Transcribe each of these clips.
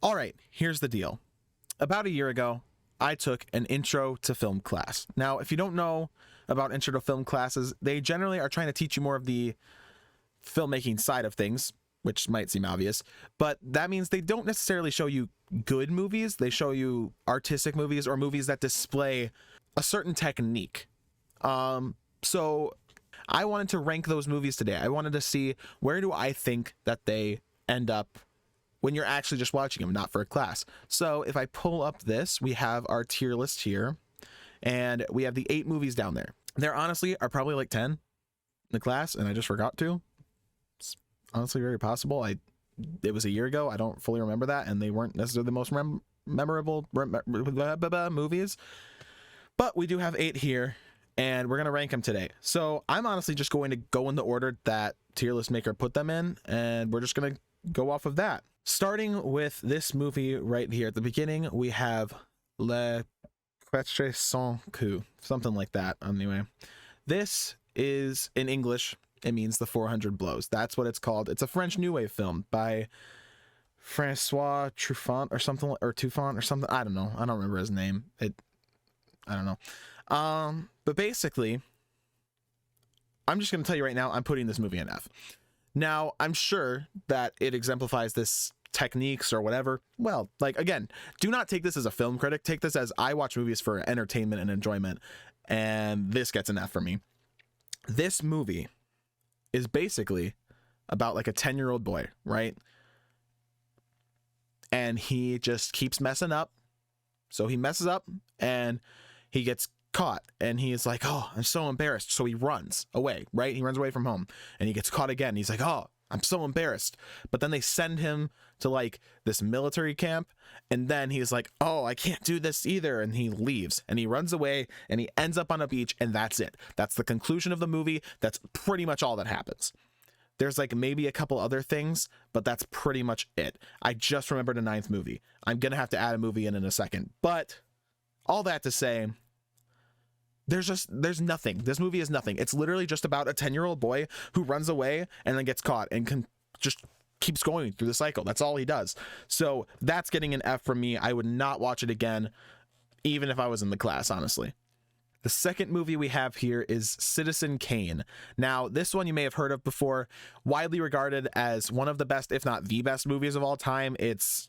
All right, here's the deal. About a year ago, I took an intro to film class. Now, if you don't know about intro to film classes, they generally are trying to teach you more of the filmmaking side of things, which might seem obvious, but that means they don't necessarily show you good movies. They show you artistic movies or movies that display a certain technique. So I wanted to rank those movies today. I wanted to see, where do I think that they end up when you're actually just watching them, not for a class. So if I pull up this, we have our tier list here, and we have the 8 movies down there. There honestly are probably like 10 in the class, and I just forgot to. It's honestly very possible. It was a year ago. I don't fully remember that, and they weren't necessarily the most memorable movies. But we do have 8 here, and we're going to rank them today. So I'm honestly just going to go in the order that tier list maker put them in, and we're just going to go off of that. Starting with this movie right here at the beginning, we have Le Quatre Cents Coups, something like that. Anyway, this is in English, it means the 400 blows. That's what it's called. It's a French New Wave film by Francois Truffaut or something, or Truffaut or something. I don't know. I don't remember his name. I don't know. But basically, I'm just going to tell you right now, I'm putting this movie in F. Now, I'm sure that it exemplifies this techniques or whatever. Well, like, again, do not take this as a film critic. Take this as I watch movies for entertainment and enjoyment, and this gets an F for me. This movie is basically about like a 10-year-old boy, right? And he just keeps messing up. So he messes up and he gets caught, and he's like, oh, I'm so embarrassed. So he runs away, right? He runs away from home, and he gets caught again. He's like, oh, I'm so embarrassed. But then they send him to like this military camp, and then he's like, oh, I can't do this either. And he leaves, and he runs away, and he ends up on a beach, and that's it. That's the conclusion of the movie. That's pretty much all that happens. There's like maybe a couple other things, but that's pretty much it. I just remembered a 9th movie. I'm going to have to add a movie in a second. But all that to say, there's nothing. This movie is nothing. It's literally just about a 10-year-old boy who runs away and then gets caught and just keeps going through the cycle. That's all he does. So that's getting an F from me. I would not watch it again, even if I was in the class, honestly. The second movie we have here is Citizen Kane. Now, this one you may have heard of before, widely regarded as one of the best, if not the best movies of all time. It's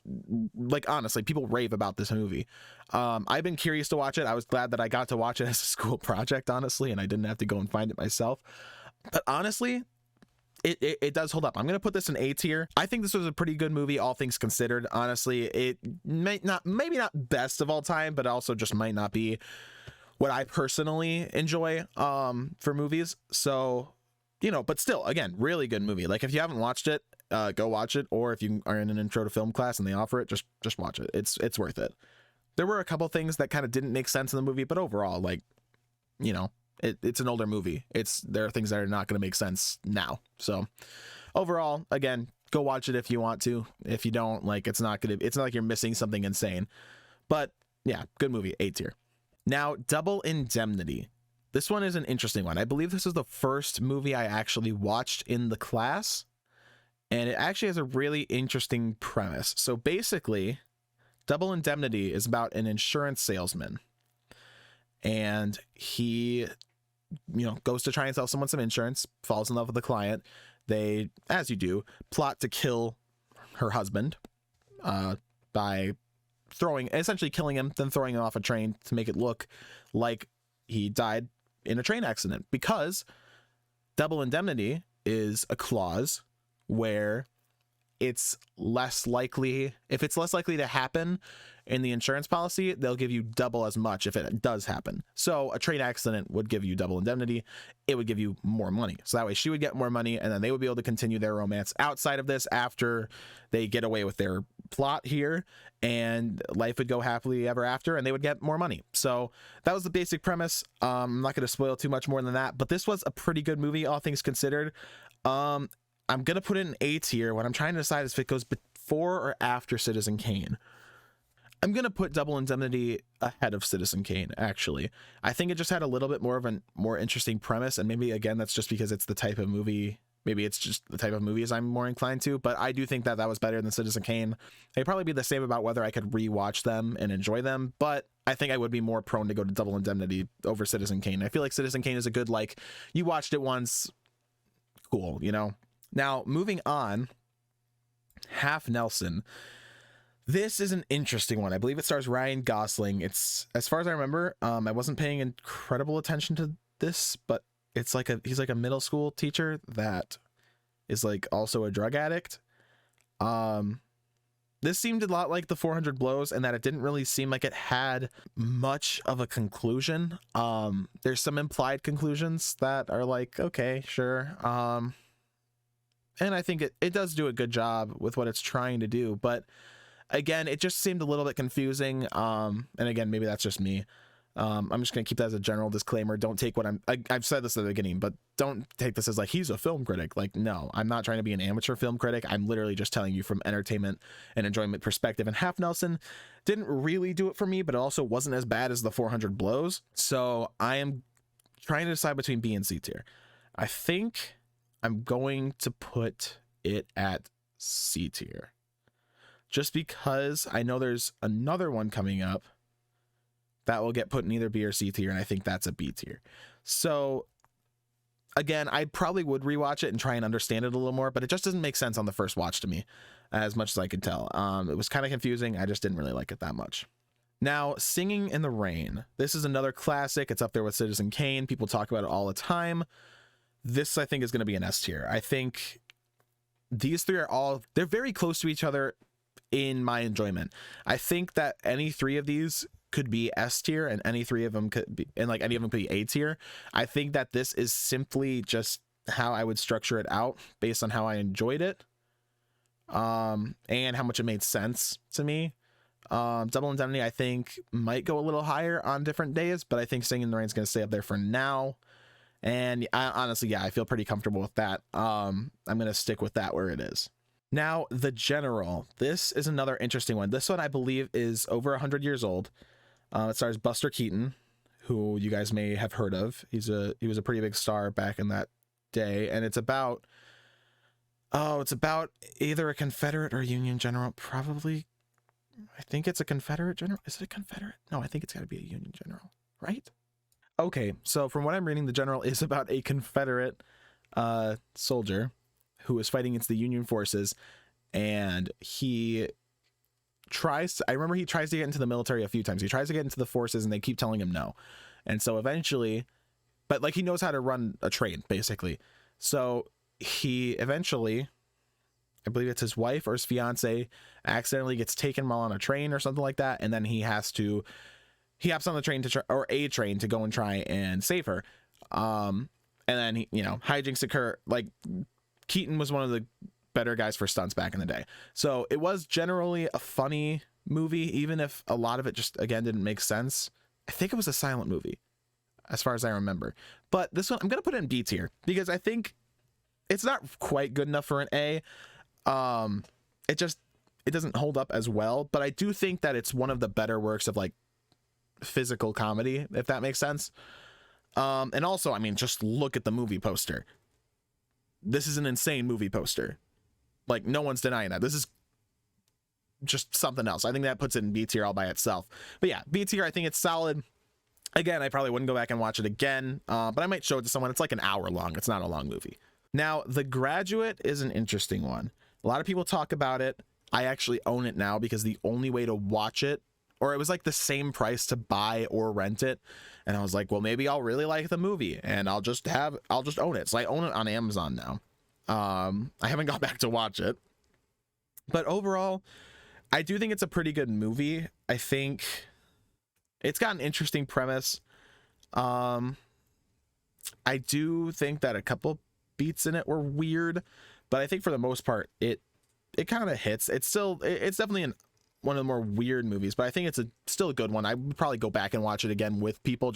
like, honestly, people rave about this movie. I've been curious to watch it. I was glad that I got to watch it as a school project, honestly, and I didn't have to go and find it myself. But honestly, it does hold up. I'm going to put this in A tier. I think this was a pretty good movie, all things considered. Honestly, it maybe not best of all time, but also just might not be what I personally enjoy for movies. So, you know, but still, again, really good movie. Like, if you haven't watched it, go watch it. Or if you are in an intro to film class and they offer it, just watch it. It's worth it. There were a couple things that kind of didn't make sense in the movie, but overall, like, you know, it's an older movie. There are things that are not going to make sense now. So overall, again, go watch it if you want to. If you don't, like, it's not like you're missing something insane. But yeah, good movie, A tier. Now, Double Indemnity. This one is an interesting one. I believe this is the first movie I actually watched in the class, and it actually has a really interesting premise. So basically, Double Indemnity is about an insurance salesman, and he, you know, goes to try and sell someone some insurance, falls in love with the client. They, as you do, plot to kill her husband by essentially killing him, then throwing him off a train to make it look like he died in a train accident, because double indemnity is a clause where it's less likely, if it's less likely to happen in the insurance policy, they'll give you double as much if it does happen. So a train accident would give you double indemnity. It would give you more money. So that way she would get more money, and then they would be able to continue their romance outside of this after they get away with their plot here, and life would go happily ever after, and they would get more money. So that was the basic premise. I'm not going to spoil too much more than that, but this was a pretty good movie, all things considered. I'm going to put it in A tier. What I'm trying to decide is if it goes before or after Citizen Kane. I'm going to put Double Indemnity ahead of Citizen Kane, actually. I think it just had a little bit more of a more interesting premise, and maybe, again, that's just because it's the type of movie Maybe it's just the type of movies I'm more inclined to, but I do think that that was better than Citizen Kane. It'd probably be the same about whether I could rewatch them and enjoy them, but I think I would be more prone to go to Double Indemnity over Citizen Kane. I feel like Citizen Kane is a good, like, you watched it once, cool, you know? Now, moving on, Half Nelson. This is an interesting one. I believe it stars Ryan Gosling. It's, as far as I remember, I wasn't paying incredible attention to this, but it's like he's like a middle school teacher that is like also a drug addict. This seemed a lot like the 400 Blows in that it didn't really seem like it had much of a conclusion. There's some implied conclusions that are like, okay, sure. And I think it does do a good job with what it's trying to do, but again, it just seemed a little bit confusing. And again, maybe that's just me. I'm just going to keep that as a general disclaimer. Don't take what I've said this at the beginning, but don't take this as like, he's a film critic. Like, no, I'm not trying to be an amateur film critic. I'm literally just telling you from entertainment and enjoyment perspective. And Half Nelson didn't really do it for me, but it also wasn't as bad as the 400 Blows. So I am trying to decide between B and C tier. I think I'm going to put it at C tier just because I know there's another one coming up that will get put in either B or C tier, and I think that's a B tier. So again, I probably would rewatch it and try and understand it a little more, but it just doesn't make sense on the first watch to me, as much as I could tell. It was kind of confusing. I just didn't really like it that much. Now, Singing in the Rain. This is another classic. It's up there with Citizen Kane. People talk about it all the time. This, I think, is going to be an S tier. I think these three they're very close to each other in my enjoyment. I think that any three of these could be S tier and any three of them could be, and like any of them could be A tier. I think that this is simply just how I would structure it out based on how I enjoyed it, and how much it made sense to me. Double Indemnity, I think, might go a little higher on different days, but I think Singing in the Rain is going to stay up there for now. And honestly, yeah, I feel pretty comfortable with that. I'm going to stick with that where it is. Now, The General. This is another interesting one. This one, I believe, is over 100 years old. It stars Buster Keaton, who you guys may have heard of. He was a pretty big star back in that day, and it's about either a Confederate or a Union general. Probably, I think it's a Confederate general. Is it a Confederate? No, I think it's got to be a Union general, right? Okay, so from what I'm reading, The General is about a Confederate soldier who is fighting against the Union forces, and I remember he tries to get into the military a few times. He tries to get into the forces and they keep telling him no. And so eventually, but like he knows how to run a train basically. So he eventually, I believe it's his wife or his fiance, accidentally gets taken while on a train or something like that. And then he hops on the train a train to go and try and save her. And then hijinks occur. Like, Keaton was one of the better guys for stunts back in the day. So it was generally a funny movie, even if a lot of it just, again, didn't make sense. I think it was a silent movie, as far as I remember. But this one, I'm going to put it in B tier, because I think it's not quite good enough for an A. It doesn't hold up as well, but I do think that it's one of the better works of, like, physical comedy, if that makes sense. And also, I mean, just look at the movie poster. This is an insane movie poster. Like, no one's denying that. This is just something else. I think that puts it in B tier all by itself. But yeah, B tier, I think it's solid. Again, I probably wouldn't go back and watch it again, but I might show it to someone. It's like an hour long. It's not a long movie. Now, The Graduate is an interesting one. A lot of people talk about it. I actually own it now because the only way to watch it, or it was like the same price to buy or rent it. And I was like, well, maybe I'll really like the movie and I'll just own it. So I own it on Amazon now. I haven't gone back to watch it, but overall, I do think it's a pretty good movie. I think it's got an interesting premise. I do think that a couple beats in it were weird, but I think for the most part, it kind of hits. It's definitely one of the more weird movies, but I think it's still a good one. I would probably go back and watch it again with people,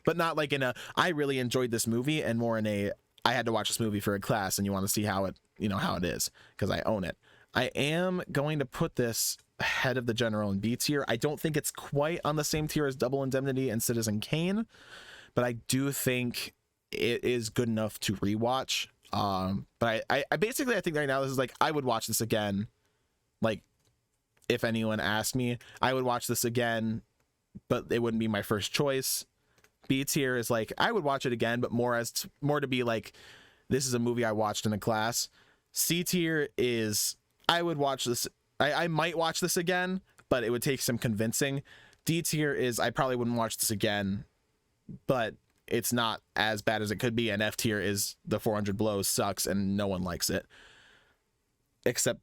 but not like in I really enjoyed this movie, and more in I had to watch this movie for a class and you want to see how it is, because I own it. I am going to put this ahead of The General in B tier. I don't think it's quite on the same tier as Double Indemnity and Citizen Kane, but I do think it is good enough to rewatch. But I basically, I think right now this is like, I would watch this again. Like, if anyone asked me, I would watch this again, but it wouldn't be my first choice. B tier is like, I would watch it again, but more to be like, this is a movie I watched in a class. C tier is, I would watch this. I might watch this again, but it would take some convincing. D tier is, I probably wouldn't watch this again, but it's not as bad as it could be. And F tier is, the 400 blows sucks and no one likes it, except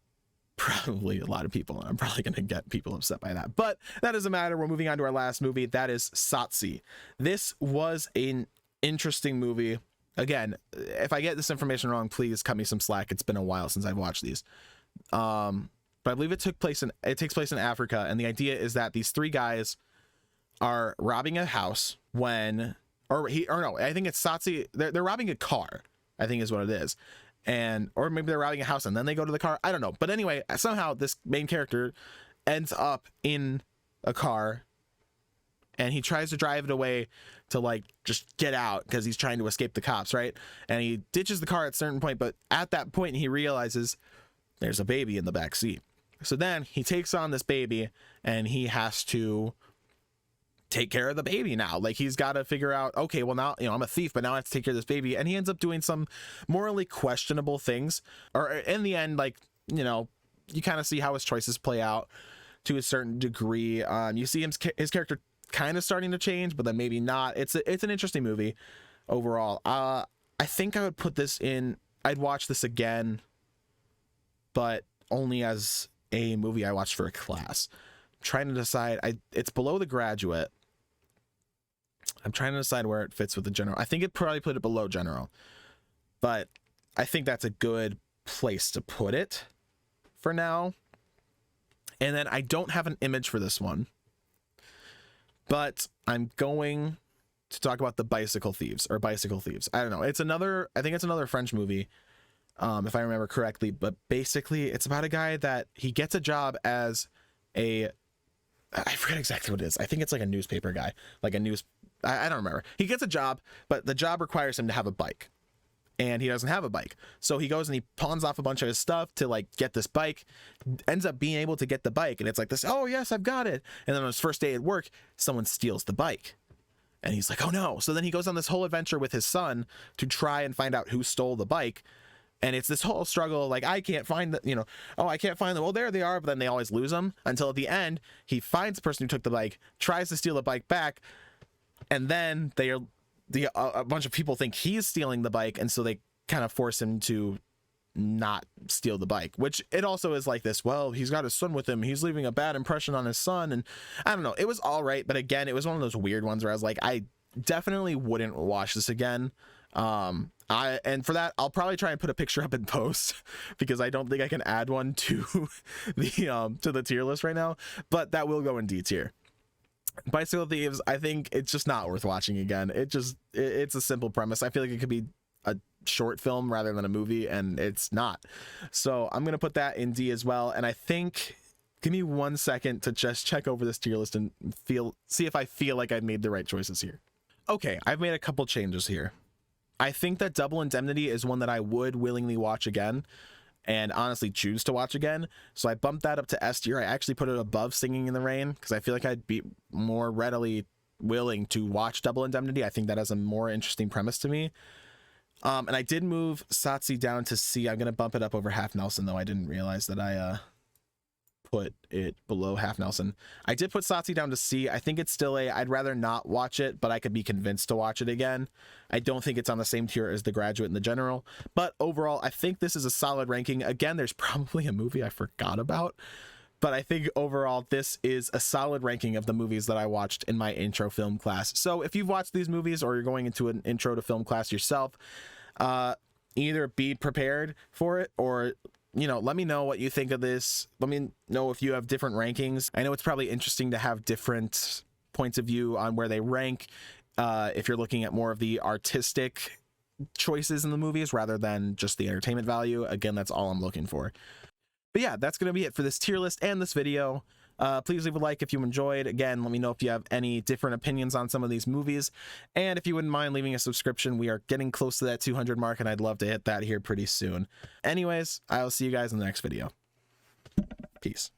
probably a lot of people. I'm probably going to get people upset by that, but that doesn't matter. We're moving on to our last movie. That is Satsi. This was an interesting movie. Again, if I get this information wrong, please cut me some slack. It's been a while since I've watched these. But I believe it takes place in Africa, and the idea is that these three guys are robbing a house I think it's Satsi. They're robbing a car, I think is what it is. Or maybe they're robbing a house and then they go to the car. I don't know. But anyway, somehow this main character ends up in a car and he tries to drive it away to like just get out because he's trying to escape the cops, right? And he ditches the car at a certain point, but at that point he realizes there's a baby in the back seat. So then he takes on this baby and he has to take care of the baby now. Like, he's got to figure out, okay, well now, I'm a thief, but now I have to take care of this baby. And he ends up doing some morally questionable things, or in the end, like, you kind of see how his choices play out to a certain degree. You see his character kind of starting to change, but then maybe not. It's an interesting movie overall. I think I would put this in, I'd watch this again, but only as a movie I watched for a class. I'm trying to decide, it's below The Graduate. I'm trying to decide where it fits with the general. I think it probably put it below general, but I think that's a good place to put it for now. And then I don't have an image for this one, but I'm going to talk about the Bicycle Thieves. I don't know. I think it's another French movie, if I remember correctly, but basically it's about a guy that he gets a job as I forget exactly what it is. I think it's like a newspaper guy, I don't remember. He gets a job, but the job requires him to have a bike, and he doesn't have a bike. So he goes and he pawns off a bunch of his stuff to like get this bike, ends up being able to get the bike. And it's like this, oh yes, I've got it. And then on his first day at work, someone steals the bike and he's like, oh no. So then he goes on this whole adventure with his son to try and find out who stole the bike. And it's this whole struggle, like, I can't find I can't find them. Well, there they are, but then they always lose them until at the end, he finds the person who took the bike, tries to steal the bike back. And then a bunch of people think he's stealing the bike. And so they kind of force him to not steal the bike, which it also is like this, well, he's got his son with him, he's leaving a bad impression on his son. And I don't know, it was all right. But again, it was one of those weird ones where I was like, I definitely wouldn't watch this again. And for that, I'll probably try and put a picture up in post because I don't think I can add one to the tier list right now, but that will go in D tier. Bicycle Thieves, I think it's just not worth watching again. It's a simple premise. I feel like it could be a short film rather than a movie, and it's not. So I'm going to put that in D as well. And I think, give me 1 second to just check over this tier list and see if I feel like I've made the right choices here. Okay, I've made a couple changes here. I think that Double Indemnity is one that I would willingly watch again and honestly choose to watch again. So I bumped that up to S tier. I actually put it above Singing in the Rain because I feel like I'd be more readily willing to watch Double Indemnity. I think that has a more interesting premise to me. And I did move Satsi down to C. I'm going to bump it up over Half Nelson, though. I didn't realize that I put it below Half Nelson. I did put Satsi down to C. I think it's still I'd rather not watch it, but I could be convinced to watch it again. I don't think it's on the same tier as The Graduate and The General, but overall, I think this is a solid ranking. Again, there's probably a movie I forgot about, but I think overall, this is a solid ranking of the movies that I watched in my intro film class. So if you've watched these movies or you're going into an intro to film class yourself, either be prepared for it or let me know what you think of this. Let me know if you have different rankings. I know it's probably interesting to have different points of view on where they rank. If you're looking at more of the artistic choices in the movies rather than just the entertainment value. Again, that's all I'm looking for. But yeah, that's going to be it for this tier list and this video. Please leave a like if you enjoyed. Again, let me know if you have any different opinions on some of these movies, and if you wouldn't mind leaving a subscription. We are getting close to that 200 mark, and I'd love to hit that here pretty soon. Anyways, I'll see you guys in the next video. Peace.